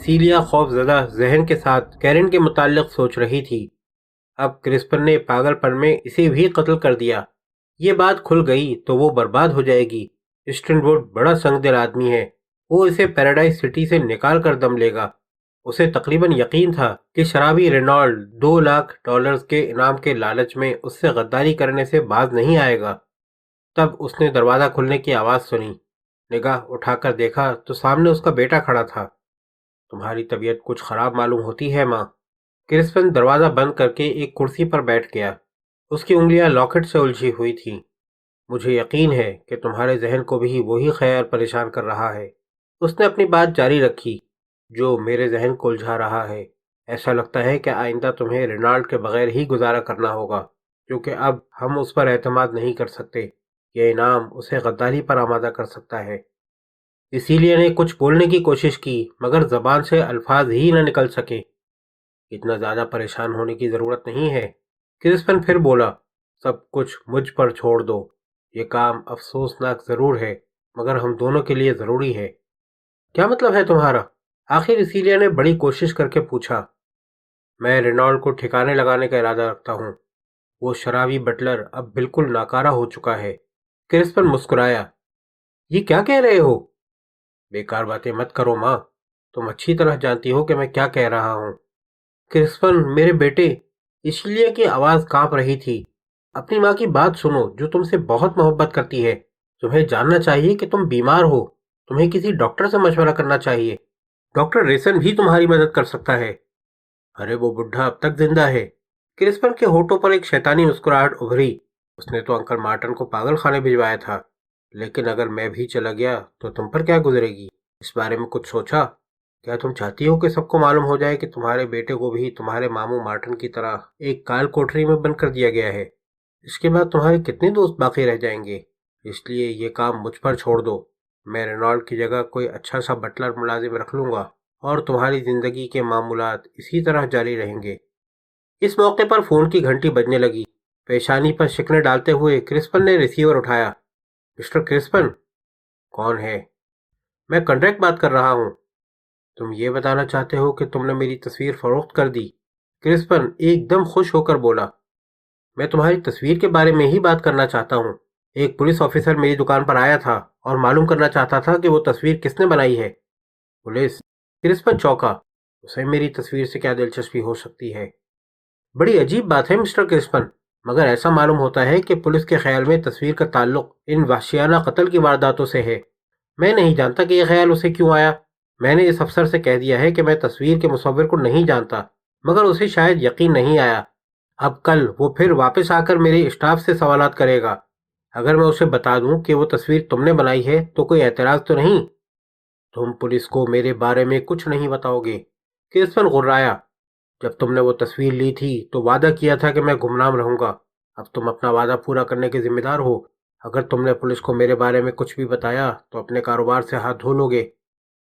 سیلیا خوف زدہ ذہن کے ساتھ کیرن کے متعلق سوچ رہی تھی۔ اب کرسپن نے پاگل پن میں اسے بھی قتل کر دیا۔ یہ بات کھل گئی تو وہ برباد ہو جائے گی۔ اسٹن ووڈ بڑا سنگ دل آدمی ہے، وہ اسے پیراڈائز سٹی سے نکال کر دم لے گا۔ اسے تقریباً یقین تھا کہ شرابی رینالڈ $2 لاکھ کے انعام کے لالچ میں اس سے غداری کرنے سے باز نہیں آئے گا۔ تب اس نے دروازہ کھلنے کی آواز سنی۔ نگاہ اٹھا کر دیکھا تو سامنے اس کا بیٹا کھڑا تھا۔ تمہاری طبیعت کچھ خراب معلوم ہوتی ہے ماں۔ کرسپن دروازہ بند کر کے ایک کرسی پر بیٹھ گیا۔ اس کی انگلیاں لاکٹ سے الجھی ہوئی تھیں۔ مجھے یقین ہے کہ تمہارے ذہن کو بھی وہی خیال پریشان کر رہا ہے۔ اس نے اپنی بات جاری رکھی۔ جو میرے ذہن کو الجھا رہا ہے، ایسا لگتا ہے کہ آئندہ تمہیں رینالڈ کے بغیر ہی گزارا کرنا ہوگا، کیونکہ اب ہم اس پر اعتماد نہیں کر سکتے۔ یہ انعام اسے غداری پر آمادہ کر سکتا ہے۔ اسی لیے نے کچھ بولنے کی کوشش کی مگر زبان سے الفاظ ہی نہ نکل سکے۔ اتنا زیادہ پریشان ہونے کی ضرورت نہیں ہے، کرسپن پھر بولا۔ سب کچھ مجھ پر چھوڑ دو۔ یہ کام افسوسناک ضرور ہے مگر ہم دونوں کے لیے ضروری ہے۔ کیا مطلب ہے تمہارا؟ آخر اسیلیا نے بڑی کوشش کر کے پوچھا۔ میں رینالڈ کو ٹھکانے لگانے کا ارادہ رکھتا ہوں۔ وہ شرابی بٹلر اب بالکل ناکارہ ہو چکا ہے۔ کرسپن مسکرایا۔ یہ کیا کہہ رہے ہو؟ بیکار باتیں مت کرو ماں، تم اچھی طرح جانتی ہو کہ میں کیا کہہ رہا ہوں۔ کرسپن میرے بیٹے، اسیلیا کی آواز کانپ رہی تھی، اپنی ماں کی بات سنو جو تم سے بہت محبت کرتی ہے۔ تمہیں جاننا چاہیے کہ تم بیمار ہو، تمہیں کسی ڈاکٹر سے مشورہ کرنا چاہیے۔ ڈاکٹر ریسن بھی تمہاری مدد کر سکتا ہے۔ ارے وہ بڈھا اب تک زندہ ہے۔ کرسپن کے ہونٹوں پر ایک شیطانی مسکراہٹ ابھری۔ اس نے تو انکل مارٹن کو پاگل خانے بھجوایا تھا، لیکن اگر میں بھی چلا گیا تو تم پر کیا گزرے گی؟ اس بارے میں کچھ سوچا؟ کیا تم چاہتی ہو کہ سب کو معلوم ہو جائے کہ تمہارے بیٹے کو بھی تمہارے ماموں مارٹن کی طرح ایک کال کوٹری میں بند کر دیا گیا ہے؟ اس کے بعد تمہارے کتنے دوست باقی رہ جائیں گے؟ اس لیے یہ کام مجھ پر چھوڑ دو۔ میں رینالڈ کی جگہ کوئی اچھا سا بٹلر ملازم رکھ لوں گا اور تمہاری زندگی کے معمولات اسی طرح جاری رہیں گے۔ اس موقع پر فون کی گھنٹی بجنے لگی۔ پیشانی پر شکنیں ڈالتے ہوئے کرسپن نے ریسیور اٹھایا۔ مسٹر کرسپن؟ کون ہے؟ میں کنٹریکٹ بات کر رہا ہوں۔ تم یہ بتانا چاہتے ہو کہ تم نے میری تصویر فروخت کر دی؟ کرسپن ایک دم خوش ہو کر بولا۔ میں تمہاری تصویر کے بارے میں ہی بات کرنا چاہتا ہوں۔ ایک پولیس آفیسر میری دکان پر آیا تھا اور معلوم کرنا چاہتا تھا کہ وہ تصویر کس نے بنائی ہے۔ پولیس؟ کرسپن چونکا۔ اسے میری تصویر سے کیا دلچسپی ہو سکتی ہے؟ بڑی عجیب بات ہے مسٹر کرسپن، مگر ایسا معلوم ہوتا ہے کہ پولیس کے خیال میں تصویر کا تعلق ان وحشیانہ قتل کی وارداتوں سے ہے۔ میں نہیں جانتا کہ یہ خیال اسے کیوں آیا۔ میں نے اس افسر سے کہہ دیا ہے کہ میں تصویر کے مصور کو نہیں جانتا، مگر اسے شاید یقین نہیں آیا۔ اب کل وہ پھر واپس آ کر میرے اسٹاف سے سوالات کرے گا۔ اگر میں اسے بتا دوں کہ وہ تصویر تم نے بنائی ہے تو کوئی اعتراض تو نہیں؟ تم پولیس کو میرے بارے میں کچھ نہیں بتاؤ گے؟ کرسپن غرایا۔ جب تم نے وہ تصویر لی تھی تو وعدہ کیا تھا کہ میں گمنام رہوں گا۔ اب تم اپنا وعدہ پورا کرنے کے ذمہ دار ہو۔ اگر تم نے پولیس کو میرے بارے میں کچھ بھی بتایا تو اپنے کاروبار سے ہاتھ دھو لو گے۔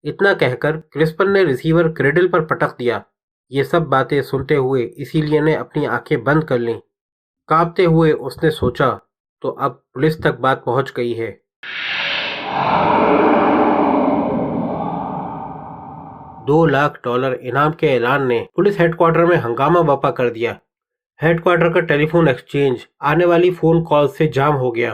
اتنا کہہ کر کرسپن نے ریسیور کریڈل پر پٹک دیا۔ یہ سب باتیں سنتے ہوئے اسیلیا نے اپنی آنکھیں بند کر لیں۔ کانپتے ہوئے اس نے سوچا، تو اب پولیس تک بات پہنچ گئی ہے۔ $2 لاکھ انعام کے اعلان نے پولیس ہیڈ کوارٹر میں ہنگامہ برپا کر دیا۔ ہیڈ کوارٹر کا ٹیلی فون ایکسچینج آنے والی فون کال سے جام ہو گیا۔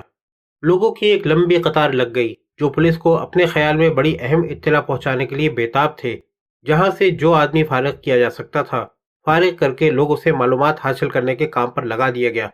لوگوں کی ایک لمبی قطار لگ گئی جو پولیس کو اپنے خیال میں بڑی اہم اطلاع پہنچانے کے لیے بیتاب تھے۔ جہاں سے جو آدمی فارغ کیا جا سکتا تھا، فارغ کر کے لوگوں سے معلومات حاصل کرنے کے کام پر لگا دیا گیا۔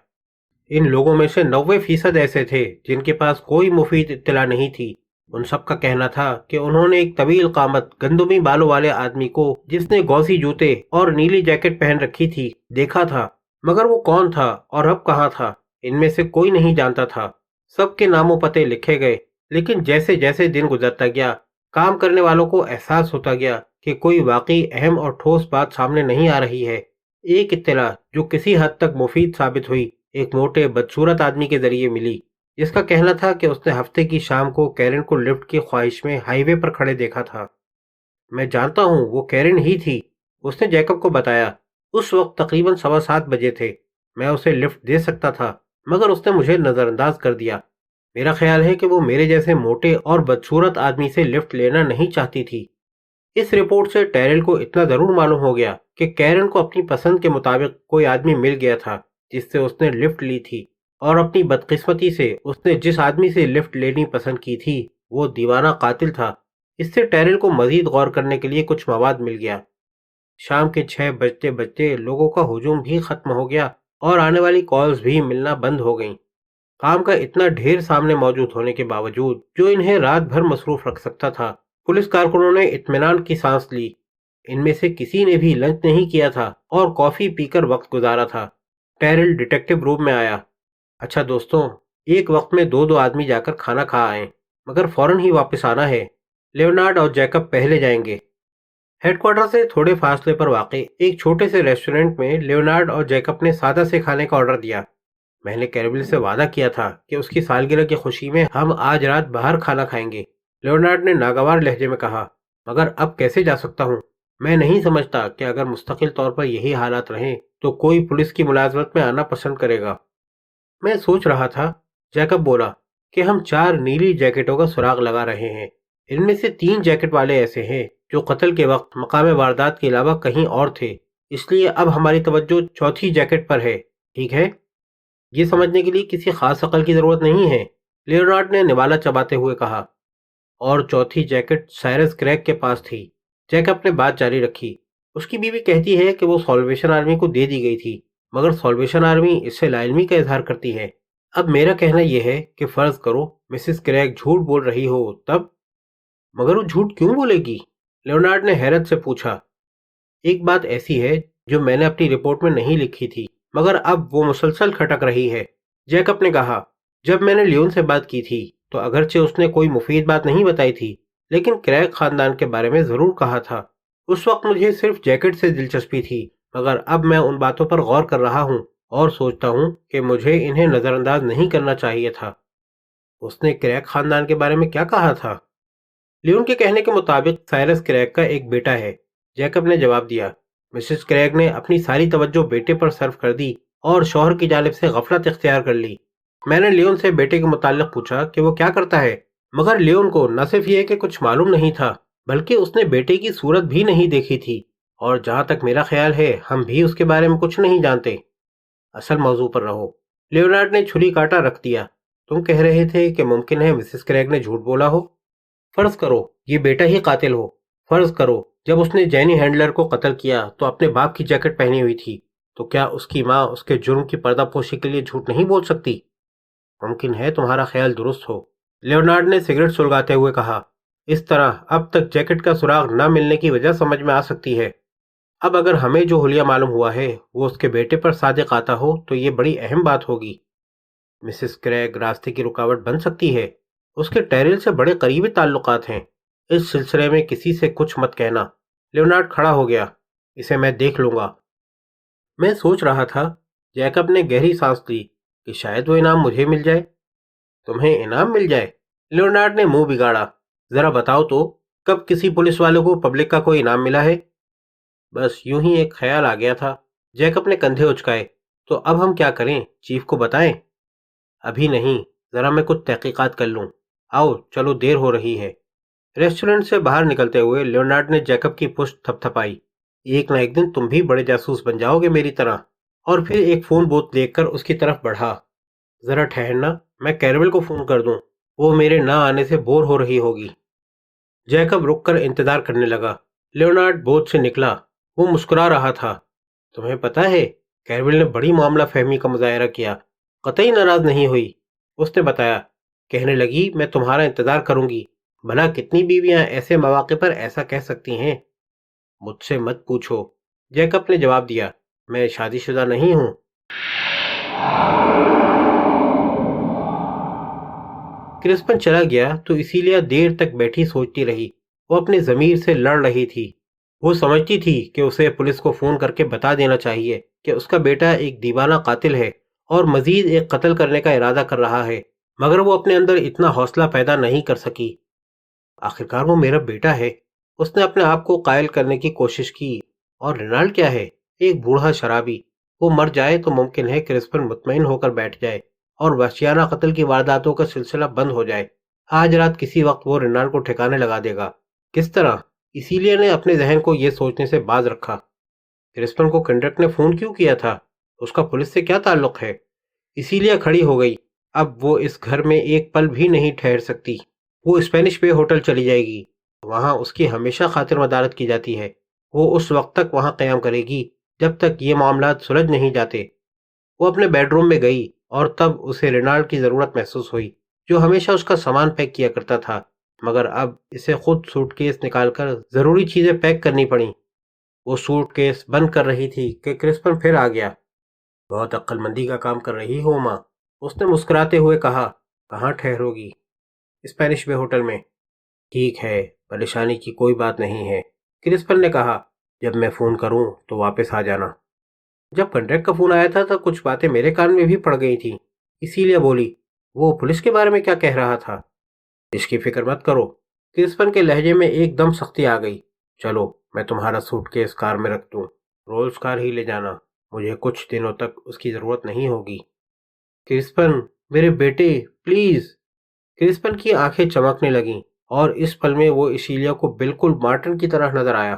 ان لوگوں میں سے 90% ایسے تھے جن کے پاس کوئی مفید اطلاع نہیں تھی۔ ان سب کا کہنا تھا کہ انہوں نے ایک طویل قامت گندمی بالوں والے آدمی کو، جس نے گوسی جوتے اور نیلی جیکٹ پہن رکھی تھی، دیکھا تھا، مگر وہ کون تھا اور اب کہاں تھا ان میں سے کوئی نہیں جانتا تھا۔ سب کے نام و پتے لکھے گئے، لیکن جیسے جیسے دن گزرتا گیا، کام کرنے والوں کو احساس ہوتا گیا کہ کوئی واقعی اہم اور ٹھوس بات سامنے نہیں آ رہی ہے۔ ایک اطلاع جو کسی حد تک مفید ثابت ہوئی ایک موٹے بدصورت آدمی کے ذریعے ملی، جس کا کہنا تھا کہ اس نے ہفتے کی شام کو کیرن کو لفٹ کی خواہش میں ہائی وے پر کھڑے دیکھا تھا۔ میں جانتا ہوں وہ کیرن ہی تھی، اس نے جیکب کو بتایا۔ اس وقت تقریباً 7:15 بجے تھے۔ میں اسے لفٹ دے سکتا تھا مگر اس نے مجھے نظر انداز کر دیا۔ میرا خیال ہے کہ وہ میرے جیسے موٹے اور بدصورت آدمی سے لفٹ لینا نہیں چاہتی تھی۔ اس رپورٹ سے ٹیرل کو اتنا ضرور معلوم ہو گیا کہ کیرن کو اپنی پسند کے مطابق کوئی آدمی مل گیا تھا جس سے اس نے لفٹ لی تھی، اور اپنی بدقسمتی سے اس نے جس آدمی سے لفٹ لینی پسند کی تھی وہ دیوانہ قاتل تھا۔ اس سے ٹیرل کو مزید غور کرنے کے لیے کچھ مواد مل گیا۔ شام کے 6 بجتے بجتے لوگوں کا ہجوم بھی ختم ہو گیا اور آنے والی کالز بھی ملنا بند ہو گئیں۔ کام کا اتنا ڈھیر سامنے موجود ہونے کے باوجود جو انہیں رات بھر مصروف رکھ سکتا تھا، پولیس کارکنوں نے اطمینان کی سانس لی۔ ان میں سے کسی نے بھی لنچ نہیں کیا تھا اور کافی پی کر وقت گزارا تھا۔ ٹیرل ڈیٹیکٹو روم میں آیا۔ اچھا دوستوں، ایک وقت میں دو آدمی جا کر کھانا کھا آئیں، مگر فوراً ہی واپس آنا ہے۔ لیونارڈ اور جیکب پہلے جائیں گے۔ ہیڈ کوارٹر سے تھوڑے فاصلے پر واقع ایک چھوٹے سے ریسٹورنٹ میں لیونارڈ اور جیکب نے سادہ سے کھانے کا آرڈر دیا۔ میں نے کیرول سے وعدہ کیا تھا کہ اس کی سالگرہ کی خوشی میں ہم آج رات باہر کھانا کھائیں گے، لیونارڈ نے ناگوار لہجے میں کہا۔ مگر اب کیسے جا سکتا ہوں؟ میں نہیں سمجھتا کہ اگر مستقل طور پر یہی حالات رہیں تو کوئی پولیس کی ملازمت میں آنا پسند کرے گا۔ میں سوچ رہا تھا، جیکب بولا، کہ ہم 4 نیلی جیکٹوں کا سراغ لگا رہے ہیں۔ ان میں سے 3 جیکٹ والے ایسے ہیں جو قتل کے وقت مقام واردات کے علاوہ کہیں اور تھے، اس لیے اب ہماری توجہ چوتھی جیکٹ پر ہے، ٹھیک ہے؟ یہ سمجھنے کے لیے کسی خاص عقل کی ضرورت نہیں ہے، لیونارڈ نے نوالا چباتے ہوئے کہا۔ اور چوتھی جیکٹ سائرس کریگ کے پاس تھی، جیکب نے بات جاری رکھی۔ اس کی بیوی کہتی ہے کہ وہ سالویشن آرمی کو دے دی گئی تھی، مگر سالویشن آرمی اس سے لا علمی کا اظہار کرتی ہے۔ اب میرا کہنا یہ ہے کہ فرض کرو مسز کریگ جھوٹ بول رہی ہو، تب؟ مگر وہ جھوٹ کیوں بولے گی؟ لیونارڈ نے حیرت سے پوچھا۔ ایک بات ایسی ہے جو میں نے اپنی رپورٹ میں نہیں لکھی تھی، مگر اب وہ مسلسل کھٹک رہی ہے، جیکب نے کہا۔ جب میں نے لیون سے بات کی تھی تو اگرچہ اس نے کوئی مفید بات نہیں بتائی تھی، لیکن کریگ خاندان کے بارے میں ضرور کہا تھا۔ اس وقت مجھے صرف جیکٹ سے دلچسپی تھی، مگر اب میں ان باتوں پر غور کر رہا ہوں اور سوچتا ہوں کہ مجھے انہیں نظر انداز نہیں کرنا چاہیے تھا۔ اس نے کریگ خاندان کے بارے میں کیا کہا تھا؟ لیون کے کہنے کے مطابق سائرس کریگ کا ایک بیٹا ہے، جیکب نے جواب دیا۔ مسز کریگ نے اپنی ساری توجہ بیٹے پر صرف کر دی اور شوہر کی جانب سے غفلت اختیار کر لی۔ میں نے لیون سے بیٹے کے متعلق پوچھا کہ وہ کیا کرتا ہے، مگر لیون کو نہ صرف یہ کہ کچھ معلوم نہیں تھا، بلکہ اس نے بیٹے کی صورت بھی نہیں دیکھی تھی، اور جہاں تک میرا خیال ہے ہم بھی اس کے بارے میں کچھ نہیں جانتے۔ اصل موضوع پر رہو، لیونارڈ نے چھری کاٹا رکھ دیا۔ تم کہہ رہے تھے کہ ممکن ہے مسز کریگ نے جھوٹ بولا ہو۔ فرض کرو یہ بیٹا ہی قاتل ہو۔ فرض کرو جب اس نے جینی ہینڈلر کو قتل کیا تو اپنے باپ کی جیکٹ پہنی ہوئی تھی، تو کیا اس کی ماں اس کے جرم کی پردہ پوشی کے لیے جھوٹ نہیں بول سکتی؟ ممکن ہے تمہارا خیال درست ہو، لیونارڈ نے سگریٹ سلگاتے ہوئے کہا۔ اس طرح اب تک جیکٹ کا سراغ نہ ملنے کی وجہ سمجھ میں آ سکتی ہے۔ اب اگر ہمیں جو حلیہ معلوم ہوا ہے وہ اس کے بیٹے پر صادق آتا ہو تو یہ بڑی اہم بات ہوگی۔ مسز کریگ راستے کی رکاوٹ بن سکتی ہے، اس کے ٹیرل سے بڑے قریبی تعلقات ہیں۔ اس سلسلے میں کسی سے کچھ مت کہنا۔ لیونارڈ کھڑا ہو گیا۔ اسے میں دیکھ لوں گا۔ میں سوچ رہا تھا، جیکب نے گہری سانس لی، کہ شاید وہ انعام مجھے مل جائے۔ تمہیں انعام مل جائے؟ لیونارڈ نے منہ بگاڑا۔ ذرا بتاؤ تو، کب کسی پولیس والے کو پبلک کا کوئی انعام ملا ہے؟ بس یوں ہی ایک خیال آ گیا تھا۔ جیکب نے کندھے اچکائے۔ تو اب ہم کیا کریں؟ چیف کو بتائیں؟ ابھی نہیں، ذرا میں کچھ تحقیقات کر لوں۔ آؤ چلو، دیر ہو رہی ہے۔ ریسٹورنٹ سے باہر نکلتے ہوئے لیونارڈ نے جیکب کی پشت تھپ تھپائی۔ ایک نہ ایک دن تم بھی بڑے جاسوس بن جاؤ گے میری طرح۔ اور پھر ایک فون بوتھ دیکھ کر اس کی طرف بڑھا۔ ذرا ٹھہرنا، میں کیرول کو فون کر دوں، وہ میرے نہ آنے سے بور ہو رہی ہوگی۔ جیکب رک کر انتظار کرنے لگا۔ لیونارڈ بوتھ سے نکلا۔ وہ مسکرا رہا تھا۔ تمہیں پتہ ہے، کیرول نے بڑی معاملہ فہمی کا مظاہرہ کیا، قطعی ناراض نہیں ہوئی۔ اس نے بتایا، کہنے لگی میں تمہارا انتظار کروں گی۔ بھلا کتنی بیویاں ایسے مواقع پر ایسا کہہ سکتی ہیں؟ مجھ سے مت پوچھو، جیکب نے جواب دیا، میں شادی شدہ نہیں ہوں۔ کرسپن چلا گیا تو ایسیلیا دیر تک بیٹھی سوچتی رہی۔ وہ اپنے ضمیر سے لڑ رہی تھی۔ وہ سمجھتی تھی کہ اسے پولیس کو فون کر کے بتا دینا چاہیے کہ اس کا بیٹا ایک دیوانہ قاتل ہے اور مزید ایک قتل کرنے کا ارادہ کر رہا ہے، مگر وہ اپنے اندر اتنا حوصلہ پیدا نہیں کر سکی۔ آخرکار وہ میرا بیٹا ہے، اس نے اپنے آپ کو قائل کرنے کی کوشش کی۔ اور رینالڈ کیا ہے؟ ایک بوڑھا شرابی۔ وہ مر جائے تو ممکن ہے کرسپن مطمئن ہو کر بیٹھ جائے اور وحشیانہ قتل کی وارداتوں کا سلسلہ بند ہو جائے۔ آج رات کسی وقت وہ رینالڈ کو ٹھکانے لگا دے گا۔ کس طرح؟ اسی لیے نے اپنے ذہن کو یہ سوچنے سے باز رکھا، کرسپن کو کنڈرک نے فون کیوں کیا تھا؟ اس کا پولیس سے کیا تعلق ہے؟ اسی لیے کھڑی ہو گئی۔ اب وہ اس گھر میں ایک پل بھی نہیں ٹھہر سکتی۔ وہ اسپینش بے ہوٹل چلی جائے گی، وہاں اس کی ہمیشہ خاطر مدارت کی جاتی ہے۔ وہ اس وقت تک وہاں قیام کرے گی جب تک یہ معاملات سلجھ نہیں جاتے۔ وہ اپنے بیڈ روم میں گئی اور تب اسے رینالڈ کی ضرورت محسوس ہوئی، جو ہمیشہ اس کا سامان پیک کیا کرتا تھا، مگر اب اسے خود سوٹ کیس نکال کر ضروری چیزیں پیک کرنی پڑیں۔ وہ سوٹ کیس بند کر رہی تھی کہ کرسپن پھر آ گیا۔ بہت عقل مندی کا کام کر رہی ہو ماں، اس نے مسکراتے ہوئے کہا۔ کہاں ٹھہرو گی؟ اسپینش بے ہوٹل میں۔ ٹھیک ہے، پریشانی کی کوئی بات نہیں ہے، کرسپن نے کہا۔ جب میں فون کروں تو واپس آ جانا۔ جب کنٹریکٹ کا فون آیا تھا تو کچھ باتیں میرے کان میں بھی پڑ گئی تھیں، اسی لیے بولی۔ وہ پولیس کے بارے میں کیا کہہ رہا تھا؟ اس کی فکر مت کرو، کرسپن کے لہجے میں ایک دم سختی آ گئی۔ چلو میں تمہارا سوٹ کیس کار میں رکھ دوں، رولز کار ہی لے جانا، مجھے کچھ دنوں تک اس کی ضرورت نہیں ہوگی۔ کرسپن میرے بیٹے پلیز۔ کرسپن کی آنکھیں چمکنے لگیں اور اس پل میں وہ ایشیلیا کو بالکل مارٹن کی طرح نظر آیا۔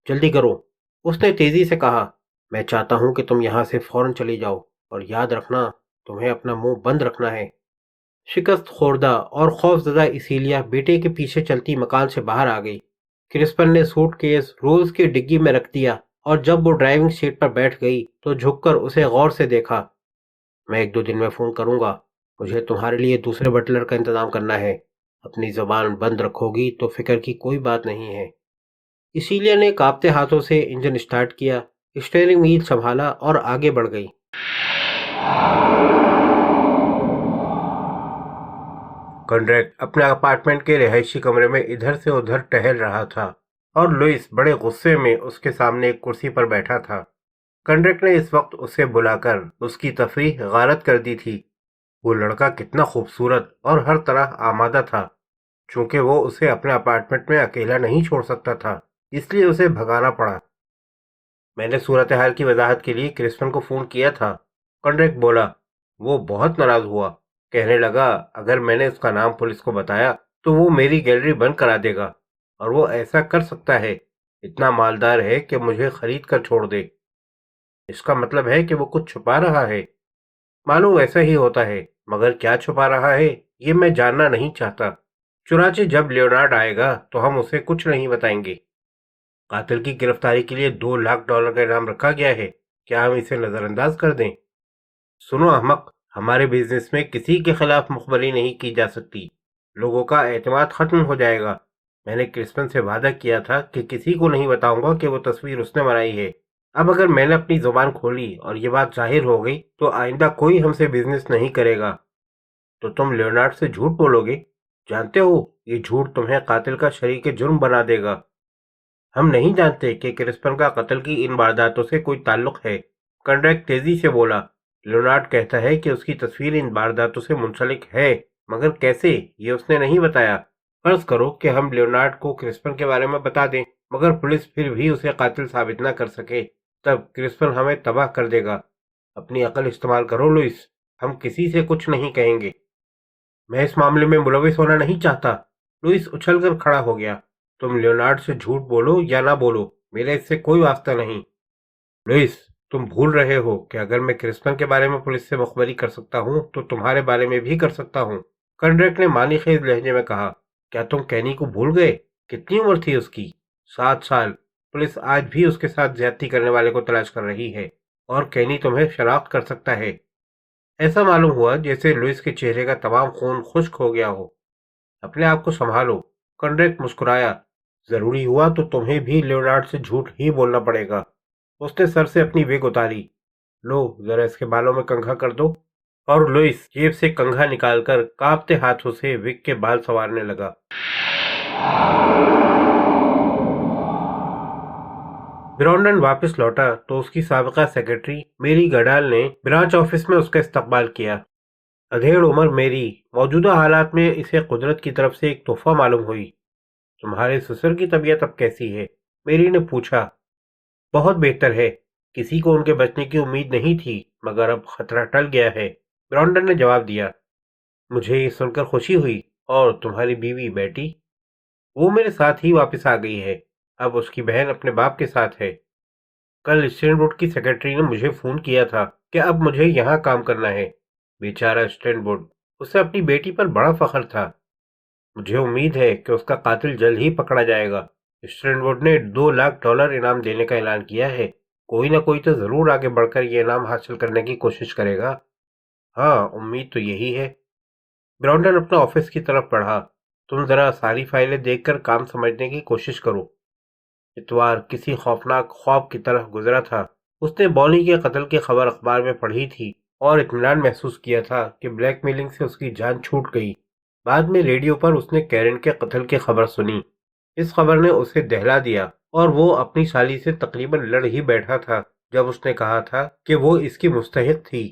جلدی کرو، اس نے تیزی سے کہا۔ میں چاہتا ہوں کہ تم یہاں سے فوراً چلی جاؤ، اور یاد رکھنا تمہیں اپنا منہ بند رکھنا ہے۔ شکست خوردہ اور خوف زدہ ایسیلیا بیٹے کے پیچھے چلتی مکان سے باہر آ گئی۔ کرسپن نے سوٹ کیس رولز کی ڈگی میں رکھ دیا اور جب وہ ڈرائیونگ سیٹ پر بیٹھ گئی تو جھک کر اسے غور سے دیکھا۔ میں 1-2 دن میں فون کروں گا، مجھے تمہارے لیے دوسرے بٹلر کا انتظام کرنا ہے۔ اپنی زبان بند رکھو گی تو فکر کی کوئی بات نہیں ہے۔ ایسیلیا نے کانپتے ہاتھوں سے انجن اسٹارٹ کیا، اسٹیئرنگ وہیل سنبھالا اور آگے بڑھ گئی۔ کنڈریکٹ اپنے اپارٹمنٹ کے رہائشی کمرے میں ادھر سے ادھر ٹہل رہا تھا اور لوئس بڑے غصے میں اس کے سامنے ایک کرسی پر بیٹھا تھا۔ کنڈریکٹ نے اس وقت اسے بلا کر اس کی تفریح غارت کر دی تھی۔ وہ لڑکا کتنا خوبصورت اور ہر طرح آمادہ تھا۔ چونکہ وہ اسے اپنے اپارٹمنٹ میں اکیلا نہیں چھوڑ سکتا تھا، اس لیے اسے بھگانا پڑا۔ میں نے صورتحال کی وضاحت کے لیے کرسپن کو فون کیا تھا، کنڈریکٹ بولا۔ وہ بہت ناراض ہوا، کہنے لگا اگر میں نے اس کا نام پولیس کو بتایا تو وہ میری گیلری بند کرا دے گا، اور وہ ایسا کر سکتا ہے، اتنا مالدار ہے کہ مجھے خرید کر چھوڑ دے۔ اس کا مطلب ہے کہ وہ کچھ چھپا رہا ہے۔ معلوم ایسا ہی ہوتا ہے، مگر کیا چھپا رہا ہے یہ میں جاننا نہیں چاہتا۔ چنانچہ جب لیونارڈ آئے گا تو ہم اسے کچھ نہیں بتائیں گے۔ قاتل کی گرفتاری کے لیے $2 لاکھ کا انعام رکھا گیا ہے، کیا ہم اسے نظر انداز کر دیں؟ سنو احمق، ہمارے بزنس میں کسی کے خلاف مخبری نہیں کی جا سکتی، لوگوں کا اعتماد ختم ہو جائے گا۔ میں نے کرسپن سے وعدہ کیا تھا کہ کسی کو نہیں بتاؤں گا کہ وہ تصویر اس نے بنائی ہے۔ اب اگر میں نے اپنی زبان کھولی اور یہ بات ظاہر ہو گئی تو آئندہ کوئی ہم سے بزنس نہیں کرے گا۔ تو تم لیونارڈ سے جھوٹ بولو گے؟ جانتے ہو یہ جھوٹ تمہیں قاتل کا شریک جرم بنا دے گا۔ ہم نہیں جانتے کہ کرسپن کا قتل کی ان وارداتوں سے کوئی تعلق ہے، کنڈریکٹ تیزی سے بولا۔ لیونارڈ کہتا ہے کہ اس کی تصویر ان وارداتوں سے منسلک ہے، مگر کیسے یہ اس نے نہیں بتایا۔ فرض کرو کہ ہم لیونارڈ کو کرسپن کے بارے میں بتا دیں مگر پولیس پھر بھی اسے قاتل ثابت نہ کر سکے، تب کرسپن ہمیں تباہ کر دے گا۔ اپنی عقل استعمال کرو لوئس، ہم کسی سے کچھ نہیں کہیں گے۔ میں اس معاملے میں ملوث ہونا نہیں چاہتا۔ لوئس اچھل کر کھڑا ہو گیا۔ تم لیونارڈ سے جھوٹ بولو یا نہ بولو، میرے اس سے کوئی واسطہ نہیں۔ لوئس، تم بھول رہے ہو کہ اگر میں کرسپن کے بارے میں پولیس سے مخبری کر سکتا ہوں تو تمہارے بارے میں بھی کر سکتا ہوں، کنڈریکٹ نے معنی خیز لہجے میں کہا۔ کیا تم کینی کو بھول گئے؟ کتنی عمر تھی اس کی؟ 7 سال۔ پولیس آج بھی اس کے ساتھ زیادتی کرنے والے کو تلاش کر رہی ہے، اور کینی تمہیں شناخت کر سکتا ہے۔ ایسا معلوم ہوا جیسے لوئس کے چہرے کا تمام خون خشک ہو گیا ہو۔ اپنے آپ کو سنبھالو، کنڈریکٹ مسکرایا۔ ضروری ہوا تو تمہیں بھی لیونارڈ سے جھوٹ ہی بولنا پڑے گا۔ اس نے سر سے اپنی وگ اتاری۔ لو ذرا اس کے بالوں میں کنگھا کر دو، اور لوئس جیب سے کنگھا نکال کر کانپتے ہاتھوں سے وگ کے بال سنوارنے لگا۔ برانڈن واپس لوٹا تو اس کی سابقہ سیکرٹری میری گڈال نے برانچ آفس میں اس کا استقبال کیا۔ ادھیڑ عمر میری موجودہ حالات میں اسے قدرت کی طرف سے ایک تحفہ معلوم ہوئی۔ تمہارے سسر کی طبیعت اب کیسی ہے؟ میری نے پوچھا۔ بہت بہتر ہے، کسی کو ان کے بچنے کی امید نہیں تھی مگر اب خطرہ ٹل گیا ہے، برانڈن نے جواب دیا۔ مجھے یہ سن کر خوشی ہوئی۔ اور تمہاری بیوی بیٹی؟ وہ میرے ساتھ ہی واپس آ گئی ہے۔ اب اس کی بہن اپنے باپ کے ساتھ ہے۔ کل اسٹینڈ بورڈ کی سیکرٹری نے مجھے فون کیا تھا کہ اب مجھے یہاں کام کرنا ہے۔ بیچارہ اسٹینڈ بورڈ، اسے اپنی بیٹی پر بڑا فخر تھا۔ مجھے امید ہے کہ اس کا قاتل جلد ہی پکڑا جائے گا۔ اسٹینڈ بورڈ نے $2 لاکھ انعام دینے کا اعلان کیا ہے۔ کوئی نہ کوئی تو ضرور آگے بڑھ کر یہ انعام حاصل کرنے کی کوشش کرے گا۔ ہاں، امید تو یہی ہے۔ براؤنڈن اپنا آفس کی طرف بڑھا۔ تم ذرا ساری فائلیں دیکھ کر کام سمجھنے کی کوشش کرو۔ اتوار کسی خوفناک خواب کی طرح گزرا تھا۔ اس نے بونی کے قتل کی خبر اخبار میں پڑھی تھی اور اطمینان محسوس کیا تھا کہ بلیک میلنگ سے اس کی جان چھوٹ گئی۔ بعد میں ریڈیو پر اس نے کیرن کے قتل کی خبر سنی۔ اس خبر نے اسے دہلا دیا اور وہ اپنی سالی سے تقریباً لڑ ہی بیٹھا تھا جب اس نے کہا تھا کہ وہ اس کی مستحق تھی۔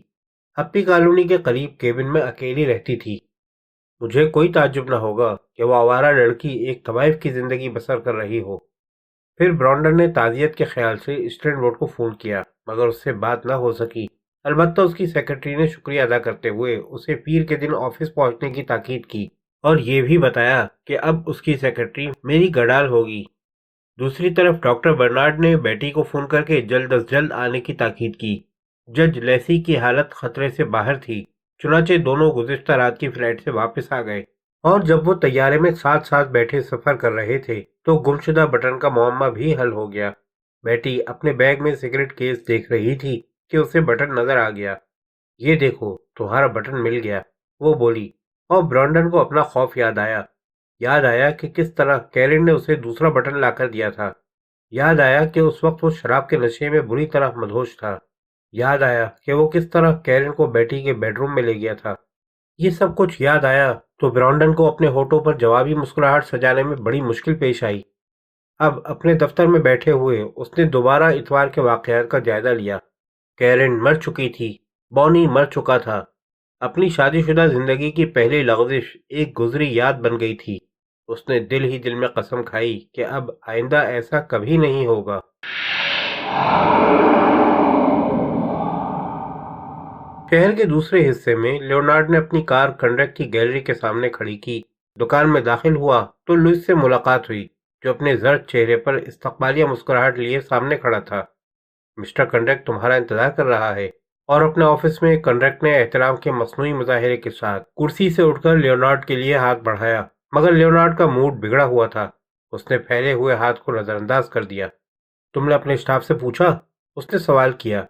ہپی کالونی کے قریب کیبن میں اکیلی رہتی تھی۔ مجھے کوئی تعجب نہ ہوگا کہ وہ آوارہ لڑکی ایک طوائف کی زندگی بسر کر رہی ہو۔ پھر براؤنڈن نے تعزیت کے خیال سے اسٹینڈ بورڈ کو فون کیا، مگر اس سے بات نہ ہو سکی۔ البتہ اس کی سیکرٹری نے شکریہ ادا کرتے ہوئے اسے پیر کے دن آفس پہنچنے کی تاکید کی اور یہ بھی بتایا کہ اب اس کی سیکرٹری میری گڈال ہوگی۔ دوسری طرف ڈاکٹر برنارڈ نے بیٹی کو فون کر کے جلد از جلد آنے کی تاکید کی۔ جج لیسی کی حالت خطرے سے باہر تھی، چنانچہ دونوں گزشتہ رات کی فلائٹ سے واپس آ گئے، اور جب وہ طیارے میں ساتھ ساتھ بیٹھے سفر کر رہے تھے تو گمشدہ بٹن کا معمہ بھی حل ہو گیا۔ بیٹی اپنے بیگ میں سگریٹ کیس دیکھ رہی تھی کہ اسے بٹن نظر آ گیا۔ یہ دیکھو، تمہارا بٹن مل گیا، وہ بولی، اور براؤنڈن کو اپنا خوف یاد آیا کہ کس طرح کیرن نے اسے دوسرا بٹن لا کر دیا تھا۔ یاد آیا کہ اس وقت وہ شراب کے نشے میں بری طرح مدہوش تھا۔ یاد آیا کہ وہ کس طرح کیرن کو بیٹی کے بیڈ روم میں لے گیا تھا۔ یہ سب کچھ یاد آیا تو براؤنڈن کو اپنے ہونٹوں پر جوابی مسکراہٹ سجانے میں بڑی مشکل پیش آئی۔ اب اپنے دفتر میں بیٹھے ہوئے اس نے دوبارہ اتوار کے واقعات کا جائزہ لیا۔ کیرن مر چکی تھی، بونی مر چکا تھا۔ اپنی شادی شدہ زندگی کی پہلی لغزش ایک گزری یاد بن گئی تھی۔ اس نے دل ہی دل میں قسم کھائی کہ اب آئندہ ایسا کبھی نہیں ہوگا۔ شہر کے دوسرے حصے میں لیونارڈ نے اپنی کار کنڈرک کی گیلری کے سامنے کھڑی کی۔ دکان میں داخل ہوا تو لوئس سے ملاقات ہوئی، جو اپنے زرد چہرے پر استقبالیہ مسکراہٹ لیے سامنے کھڑا تھا۔ مسٹر کنڈرک تمہارا انتظار کر رہا ہے۔ اور اپنے آفس میں کنڈرک نے احترام کے مصنوعی مظاہرے کے ساتھ کرسی سے اٹھ کر لیونارڈ کے لیے ہاتھ بڑھایا، مگر لیونارڈ کا موڈ بگڑا ہوا تھا۔ اس نے پھیلے ہوئے ہاتھ کو نظر انداز کر دیا۔ تم نے اپنے اسٹاف سے پوچھا؟ اس نے سوال کیا۔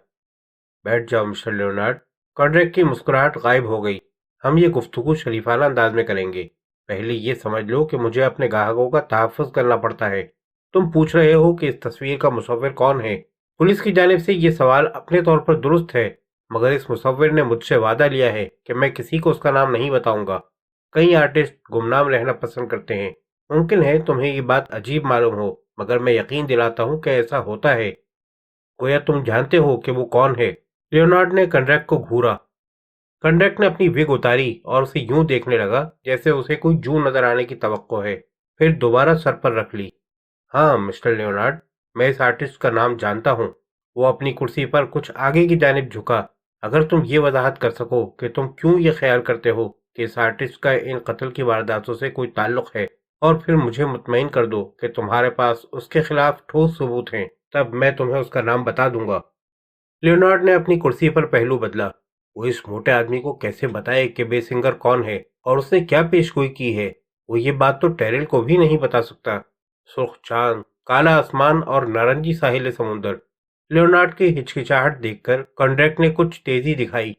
بیٹھ جاؤ مسٹر لیونارڈ۔ کنڈرک کی مسکراہٹ غائب ہو گئی۔ ہم یہ گفتگو شریفانہ انداز میں کریں گے۔ پہلے یہ سمجھ لو کہ مجھے اپنے گاہکوں کا تحفظ کرنا پڑتا ہے۔ تم پوچھ رہے ہو کہ اس تصویر کا مصور کون ہے۔ پولیس کی جانب سے یہ سوال اپنے طور پر درست ہے، مگر اس مصور نے مجھ سے وعدہ لیا ہے کہ میں کسی کو اس کا نام نہیں بتاؤں گا۔ کئی آرٹسٹ گمنام رہنا پسند کرتے ہیں۔ ممکن ہے تمہیں یہ بات عجیب معلوم ہو، مگر میں یقین دلاتا ہوں کہ ایسا ہوتا ہے۔ گویا تم جانتے ہو کہ وہ کون ہے۔ لیونارڈ نے کنڈرک کو گھورا۔ کنڈرک نے اپنی وگ اتاری اور اسے یوں دیکھنے لگا جیسے اسے کوئی جوں نظر آنے کی توقع ہے، پھر دوبارہ سر پر رکھ لی۔ ہاں مسٹر لیونارڈ، میں اس آرٹسٹ کا نام جانتا ہوں۔ وہ اپنی کرسی پر کچھ آگے کی جانب جھکا۔ اگر تم یہ وضاحت کر سکو کہ تم کیوں یہ خیال کرتے ہو کہ اس آرٹسٹ کا ان قتل کی وارداتوں سے کوئی تعلق ہے، اور پھر مجھے مطمئن کر دو کہ تمہارے پاس اس کے خلاف ٹھوس ثبوت ہیں، تب میں تمہیں اس کا نام بتا دوں گا۔ لیونارڈ نے اپنی کرسی پر پہلو بدلا۔ وہ اس موٹے آدمی کو کیسے بتائے کہ بیسنگر کون ہے اور اس نے کیا پیش گوئی کی ہے؟ وہ یہ بات تو ٹیرل کو بھی نہیں بتا سکتا۔ سرخ چاند، کالا آسمان اور نارنجی ساحل سمندر۔ لیونارڈ کی ہچکچاہٹ دیکھ کر کنڈرک نے کچھ تیزی دکھائی۔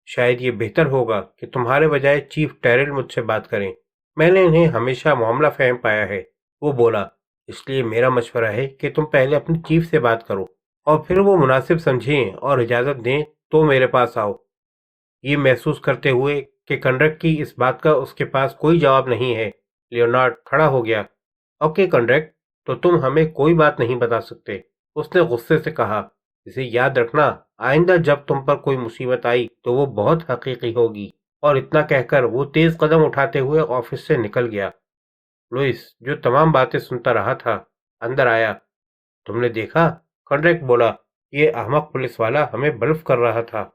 شاید یہ بہتر ہوگا کہ تمہارے بجائے چیف ٹیرل مجھ سے بات کریں۔ میں نے انہیں ہمیشہ معاملہ فہم پایا ہے، وہ بولا۔ اس لیے میرا مشورہ ہے کہ تم پہلے اپنی چیف سے بات کرو، اور پھر وہ مناسب سمجھیں اور اجازت دیں تو میرے پاس آؤ۔ یہ محسوس کرتے ہوئے کہ کنڈرک کی اس بات کا اس کے پاس کوئی جواب نہیں ہے، لیونارڈ کھڑا ہو گیا۔ اوکے کنڈرک، تو تم ہمیں کوئی بات نہیں بتا سکتے، اس نے غصے سے کہا۔ اسے یاد رکھنا، آئندہ جب تم پر کوئی مصیبت آئی تو وہ بہت حقیقی ہوگی۔ اور اتنا کہہ کر وہ تیز قدم اٹھاتے ہوئے آفس سے نکل گیا۔ لوئس، جو تمام باتیں سنتا رہا تھا، اندر آیا۔ تم نے دیکھا؟ کنڈرک بولا، یہ احمق پولیس والا ہمیں بلف کر رہا تھا۔